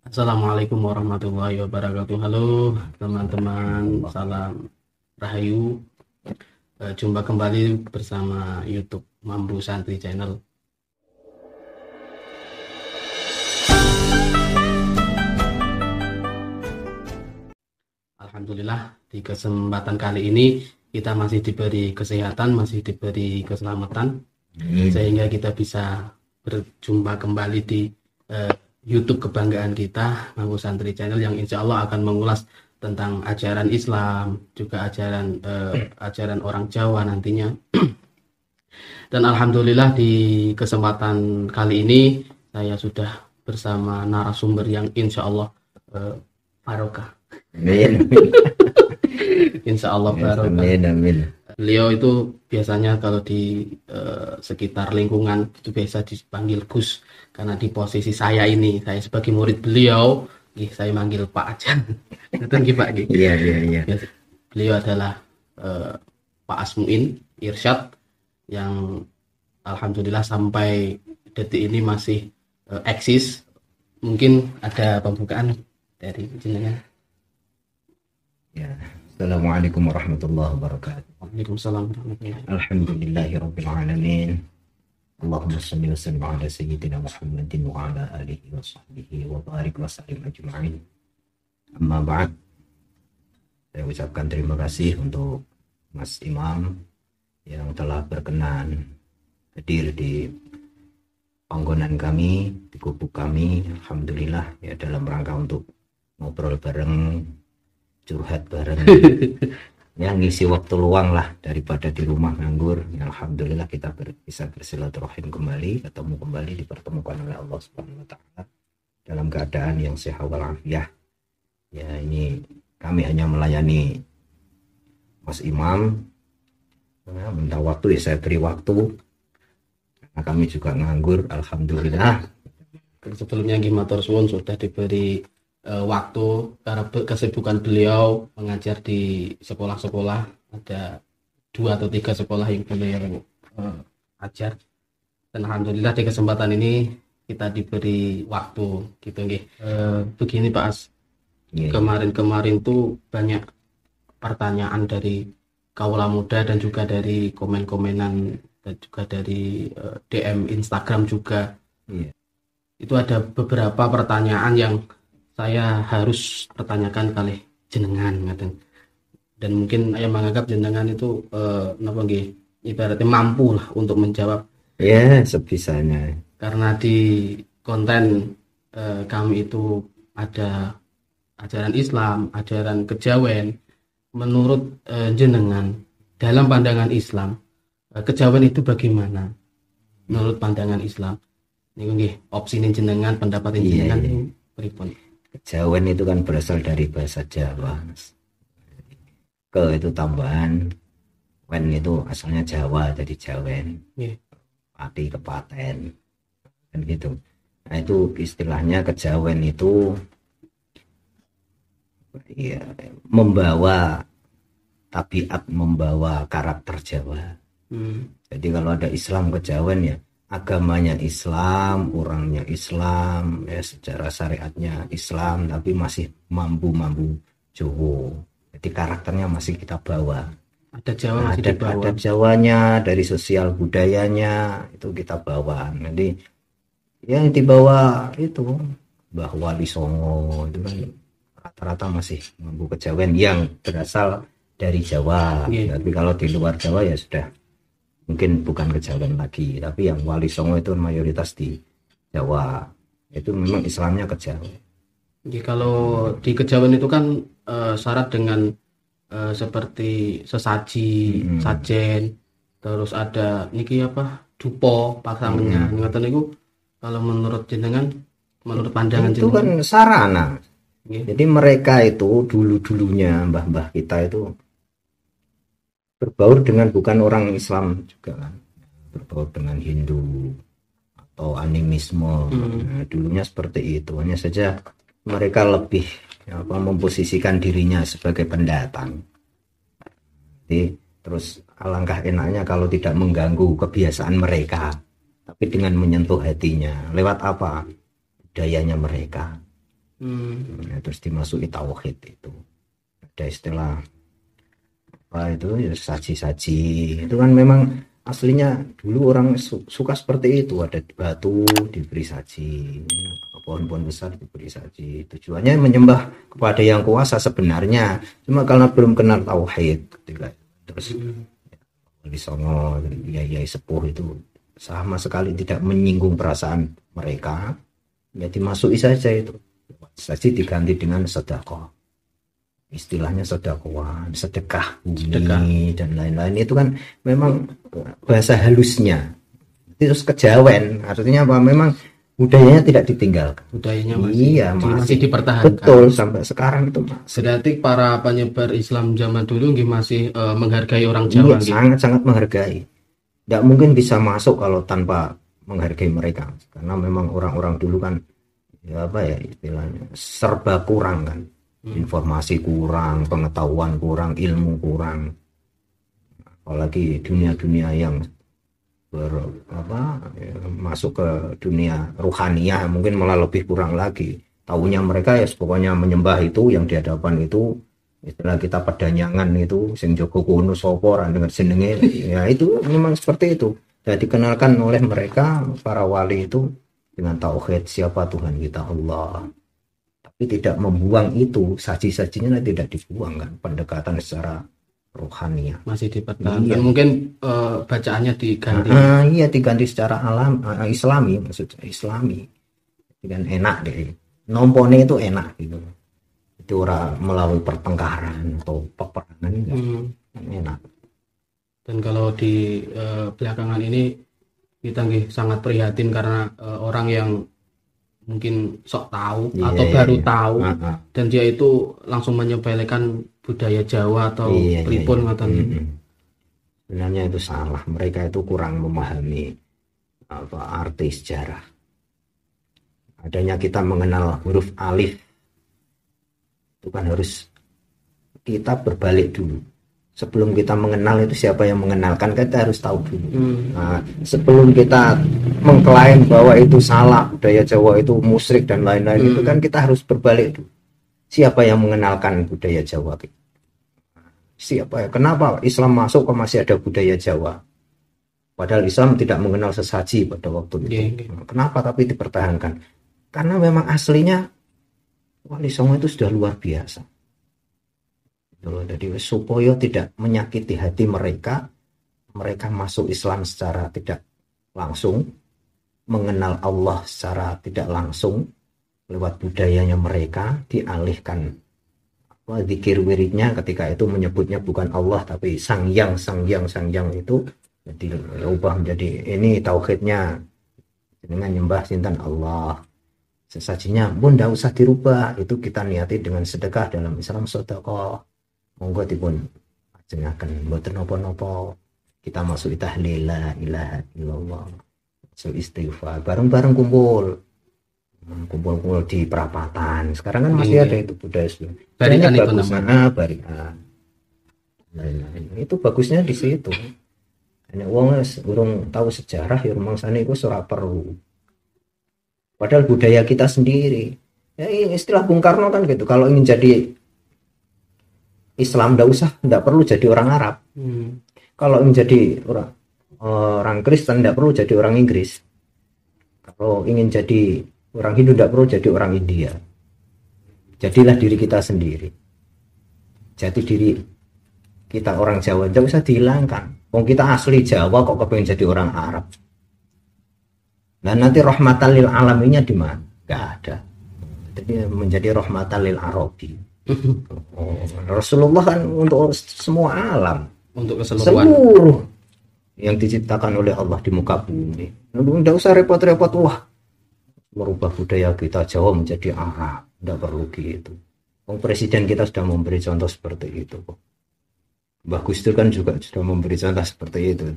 Assalamualaikum warahmatullahi wabarakatuh. Halo teman-teman, salam Rahayu. Jumpa kembali bersama YouTube Mambu Santri Channel. Alhamdulillah, di kesempatan kali ini kita masih diberi kesehatan, masih diberi keselamatan, sehingga kita bisa berjumpa kembali di YouTube kebanggaan kita, Mambu Santri Channel, yang insya Allah akan mengulas tentang ajaran Islam, juga ajaran orang Jawa nantinya. Dan Alhamdulillah di kesempatan kali ini saya sudah bersama narasumber yang insya Allah barokah. Amin. Insya Allah barokah. Amin, amin. Beliau itu biasanya kalau di sekitar lingkungan itu biasa dipanggil Gus, karena di posisi saya ini, saya sebagai murid beliau, saya manggil Pak aja. Betul nggih Pak? Iya, iya, iya. Beliau adalah Pak Asmuin Irsyad yang alhamdulillah sampai detik ini masih eksis. Mungkin ada pembukaan dari jenengan. Ya. Assalamualaikum warahmatullahi wabarakatuh. Waalaikumsalam warahmatullahi wabarakatuh. Alhamdulillahirabbil alamin. Allahumma shalli wa sallim ala sayyidina Muhammadin wa ala alihi wa sahbihi wa barik wa sallim ajma'in. Amma ba'd. Saya ucapkan terima kasih untuk Mas Imam yang telah berkenan hadir di panggonan kami, di gubuk kami. Alhamdulillah ya, dalam rangka untuk ngobrol bareng, curhat bareng, ya ngisi waktu luang lah daripada di rumah nganggur. Ya, alhamdulillah kita bisa bersilaturahim kembali, ketemu kembali, dipertemukan oleh Allah Subhanahu wa taala dalam keadaan yang sehat walafiat. Ya, ini kami hanya melayani Mas Imam. Ya, minta waktu ya saya beri waktu. Karena kami juga nganggur, alhamdulillah. Sebelumnya Gimator Suwon sudah diberi waktu karena kesibukan beliau mengajar di sekolah-sekolah, ada 2 atau 3 sekolah yang beliau ajar, dan alhamdulillah di kesempatan ini kita diberi waktu gitu nggih. Begini Pak As, kemarin-kemarin tuh banyak pertanyaan dari kaula muda dan juga dari komen-komenan dan juga dari DM Instagram juga. Itu ada beberapa pertanyaan yang saya harus pertanyakan kali jenengan ngaten. Dan mungkin saya menganggap jenengan itu napa nggih, ibaratnya mampu lah untuk menjawab. Ya, sebisanya. Karena di konten kami itu ada ajaran Islam, ajaran kejawen. Menurut jenengan, dalam pandangan Islam, kejawen itu bagaimana? Menurut pandangan Islam, niku nggih, opsine jenengan, pendapat jenengan niku pripun? Kejawen itu kan berasal dari bahasa Jawa. Ke itu tambahan, wen itu asalnya Jawa, jadi Jawen. Pati kepaten, kan gitu. Nah itu istilahnya kejawen itu ya, membawa tabiat, membawa karakter Jawa. Jadi kalau ada Islam kejawen ya agamanya Islam, orangnya Islam, ya secara syariatnya Islam, tapi masih mambu Jawa. Jadi karakternya masih kita bawa. Ada Jawa masih dibawa. Ada Jawanya, dari sosial budayanya itu kita bawa. Nanti yang dibawa itu Mbah Wali Songo itu kan rata-rata masih mambu kejawen yang berasal dari Jawa. Tapi kalau di luar Jawa ya sudah mungkin bukan kejawen lagi, tapi yang Wali Songo itu mayoritas di Jawa, itu memang Islamnya kejawen. Jadi kalau di kejawen itu kan syarat dengan seperti sesaji, sajen, terus ada niki apa, dupo pasangannya. Ngoten niku kalau menurut jenengan, menurut pandangan itu jenengan, kan sarana. Jadi mereka itu dulu-dulunya mbah-mbah kita itu berbaur dengan bukan orang Islam juga kan, berbaur dengan Hindu atau animisme. Nah, dulunya seperti itu, hanya saja mereka lebih memposisikan dirinya sebagai pendatang. Jadi terus alangkah enaknya kalau tidak mengganggu kebiasaan mereka, tapi dengan menyentuh hatinya lewat apa? Budayanya mereka. Nah, terus dimasuki tauhid itu. Ada istilah apa itu ya, saji-saji. Itu kan memang aslinya dulu orang suka seperti itu, ada batu diberi saji, pohon-pohon besar diberi saji. Tujuannya menyembah kepada yang kuasa sebenarnya. Cuma karena belum kenal tauhid ketika terus Wali Songo, Yai Sepuh itu sama sekali tidak menyinggung perasaan mereka, ya dimasuki saja itu. Saji diganti dengan sedekah, istilahnya sedekah, sedekah bumi dan lain-lain. Itu kan memang bahasa halusnya. Terus kejawen, artinya apa? Memang budayanya tidak ditinggalkan. Budayanya masih dipertahankan. Betul, sampai sekarang itu masih. Berarti para penyebar Islam zaman dulu masih menghargai orang Jawa. Sangat-sangat menghargai. Tidak mungkin bisa masuk kalau tanpa menghargai mereka, karena memang orang-orang dulu kan ya apa ya istilahnya serba kurang kan, informasi kurang, pengetahuan kurang, ilmu kurang, apalagi dunia-dunia yang masuk ke dunia ruhaniyah mungkin malah lebih kurang lagi. Tahunya mereka ya pokoknya menyembah itu yang di hadapan itu, istilah kita pedanyangan itu sing jogo kuno sapa ora dengar jenenge. Ya itu memang seperti itu. Dan dikenalkan oleh mereka para wali itu dengan tauhid siapa Tuhan kita Allah. Tapi tidak membuang itu, saji-sajinya tidak dibuang kan, pendekatan secara rohania masih dipertahankan. Mungkin bacaannya diganti. Iya diganti secara islami, maksudnya islami. Dan enak deh. Nompone itu enak gitu. Itu orang melalui pertengkaran atau peperangan enak. Dan kalau di belakangan ini kita sangat prihatin karena orang yang mungkin sok tahu atau baru tahu dan dia itu langsung menyepelekan budaya Jawa atau pripun sebenarnya itu salah. Mereka itu kurang memahami arti sejarah. Adanya kita mengenal huruf alif itu kan harus kita berbalik dulu. Sebelum kita mengenal itu siapa yang mengenalkan, kita harus tahu dulu. Nah, sebelum kita mengklaim bahwa itu salah, budaya Jawa itu musyrik dan lain-lain, itu kan kita harus berbalik dulu. Siapa yang mengenalkan budaya Jawa? Siapa ya? Kenapa Islam masuk kok masih ada budaya Jawa? Padahal Islam tidak mengenal sesaji pada waktu itu. Kenapa tapi dipertahankan? Karena memang aslinya Wali Songo itu sudah luar biasa. Jadi supaya tidak menyakiti hati mereka masuk Islam secara tidak langsung, mengenal Allah secara tidak langsung lewat budayanya mereka, dialihkan zikir wiridnya ketika itu menyebutnya bukan Allah tapi Sang Yang itu jadi ubah menjadi ini tauhidnya dengan nyembah sinten Allah. Sesajinya pun tidak usah dirubah, itu kita niati dengan sedekah dalam Islam sedekah. Monggo dipun ajengaken mboten napa-napa. Kita masuk tahlil la ilaha illallah. So istighfar bareng-bareng kumpul di perapatan. Sekarang kan masih ada itu budaya Islam. Barikan itu namanya barikan. Lain-lain. Itu bagusnya di situ. Hanya wong urung tahu sejarah ya rumangsane iku ora perlu. Padahal budaya kita sendiri. Ya istilah Bung Karno kan gitu. Kalau ingin jadi Islam tidak perlu jadi orang Arab. Kalau ingin jadi orang Kristen tidak perlu jadi orang Inggris. Kalau ingin jadi orang Hindu tidak perlu jadi orang India. Jadilah diri kita sendiri. Jati diri kita orang Jawa tidak usah dihilangkan. Wong kita asli Jawa kok kepengen jadi orang Arab. Dan nanti rahmatan lil alaminnya di mana? Gak ada. Jadi menjadi rahmatan lil Arabi. Rasulullah kan untuk semua alam, untuk keseluruhan seluruh yang diciptakan oleh Allah di muka bumi. Tidak usah repot-repot merubah budaya kita Jawa menjadi Arab, tidak perlu gitu. Presiden kita sudah memberi contoh seperti itu. Mbah Gus Dur kan juga sudah memberi contoh seperti itu.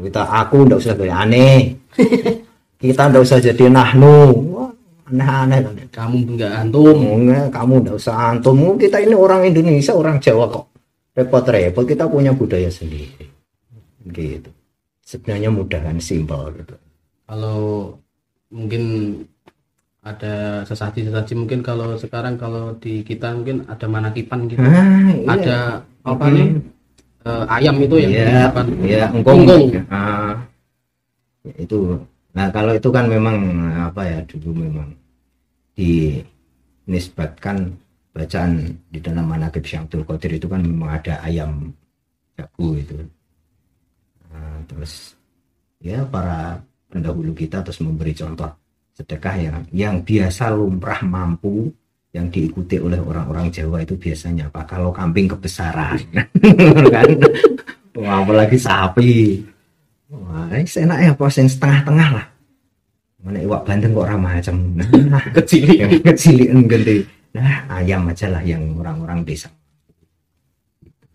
Aku tidak usah kayak aneh, kita tidak usah jadi nahnu. Aneh-aneh kan. Kamu enggak antum. Kamu enggak usah antum. Kita ini orang Indonesia, orang Jawa kok. Repot-repot, kita punya budaya sendiri. Gitu. Sebenarnya mudah kan, simpel gitu. Kalau mungkin ada sesaji mungkin kalau sekarang kalau di kita mungkin ada manakipan gitu. Iya. Ada apa nih? Ayam itu yang Iya, dimakan. iya, engkong. Ungkung. Ya, itu. Nah, kalau itu kan memang apa ya, dulu memang dinisbatkan bacaan di dalam manaqib Syekh Abdul Qadir itu kan memang ada ayam jago itu. Nah, terus ya para pendahulu kita terus memberi contoh sedekah yang biasa lumrah mampu yang diikuti oleh orang-orang Jawa itu biasanya apa? Kalau kambing kebesaran kan, wah, apalagi sapi, wah ini enaknya apa yang setengah-tengah lah, mana iwak bandeng kok ramah macam nah, kecil gede, nah ayam aja lah yang orang-orang desa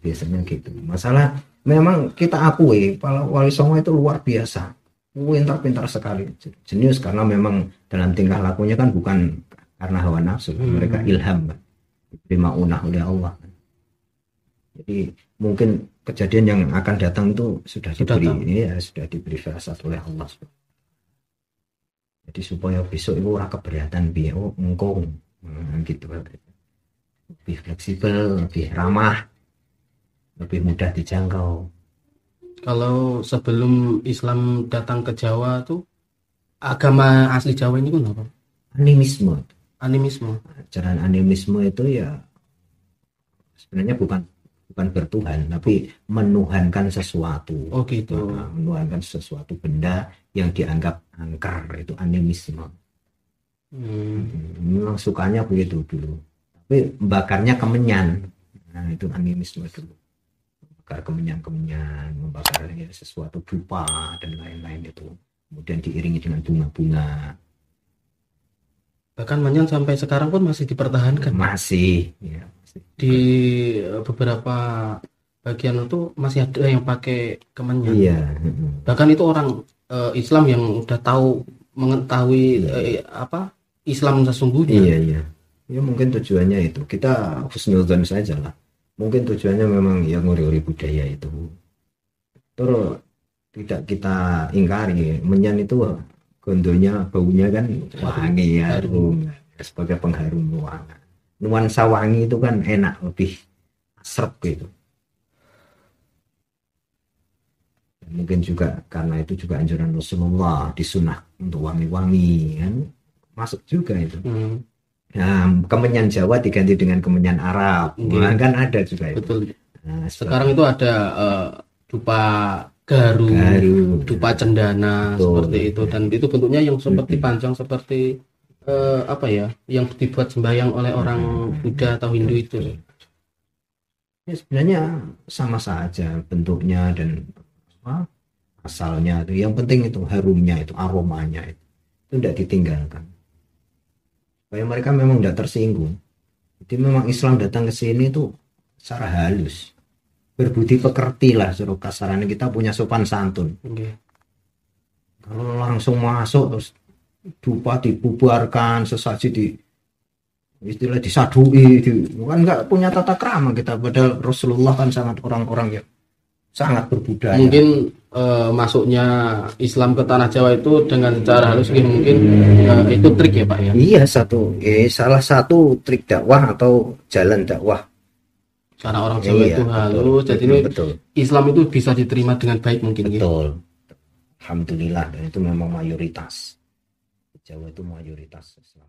biasanya gitu. Masalah memang kita akui kalau Wali Songo itu luar biasa, pintar-pintar sekali, jenius, karena memang dalam tingkah lakunya kan bukan karena hawa nafsu, mereka ilham kan, diberi maunah oleh Allah. Jadi mungkin kejadian yang akan datang itu sudah diberi firasat oleh Allah. Jadi supaya besok itu orang keberatan biar engkau gitu, lebih fleksibel, lebih ramah, lebih mudah dijangkau. Kalau sebelum Islam datang ke Jawa tuh agama asli Jawa ini kan apa? Animisme. Ajaran animisme itu ya sebenarnya bukan bertuhan, tapi menuhankan sesuatu. Oh gitu. Menuhankan sesuatu benda yang dianggap angker, itu animisme. Memang sukanya begitu dulu. Tapi bakarnya kemenyan. Nah, itu animisme dulu. Membakar kemenyan, membakar sesuatu dupa dan lain-lain itu. Kemudian diiringi dengan bunga-bunga. Bahkan menyan sampai sekarang pun masih dipertahankan. Masih. Di beberapa bagian itu masih ada yang pakai kemenyan. Iya. Bahkan itu orang Islam yang udah mengetahui apa Islam sesungguhnya. Iya. Ya mungkin tujuannya itu. Kita husnudzon saja lah. Mungkin tujuannya memang ya nguri-nguri budaya itu. Terus tidak kita ingkari, menyan itu gondonya, baunya kan wangi, harum, sebagai pengharum ruangan. Nuansa wangi itu kan enak, lebih asrep gitu. Mungkin juga karena itu juga anjuran Rasulullah, disunah untuk wangi-wangi kan, masuk juga itu. Nah, kemenyan Jawa diganti dengan kemenyan Arab, kan ada juga itu. Betul. Nah, sekarang itu ada dupa garu, dupa cendana, seperti itu, dan itu bentuknya yang seperti panjang seperti apa ya, yang dibuat sembahyang oleh orang Buddha atau Hindu itu. Ya, sebenarnya sama saja bentuknya dan asalnya itu. Yang penting itu harumnya, itu aromanya itu tidak ditinggalkan. Supaya mereka memang tidak tersinggung. Jadi memang Islam datang ke sini itu secara halus. Berbudi pekerti lah, suruh kasarannya, kita punya sopan santun. Kalau langsung masuk terus dupa dibubarkan, sesaji istilah disadui, kan nggak punya tata krama kita. Padahal Rasulullah kan sangat orang-orang yang sangat berbudaya. Mungkin masuknya Islam ke tanah Jawa itu dengan cara halus, mungkin itu trik ya Pak ya? Iya, salah satu trik dakwah atau jalan dakwah. Karena orang Jawa itu halus, jadi ini Islam itu bisa diterima dengan baik mungkin. Betul. Alhamdulillah, dan itu memang mayoritas. Jawa itu mayoritas Islam.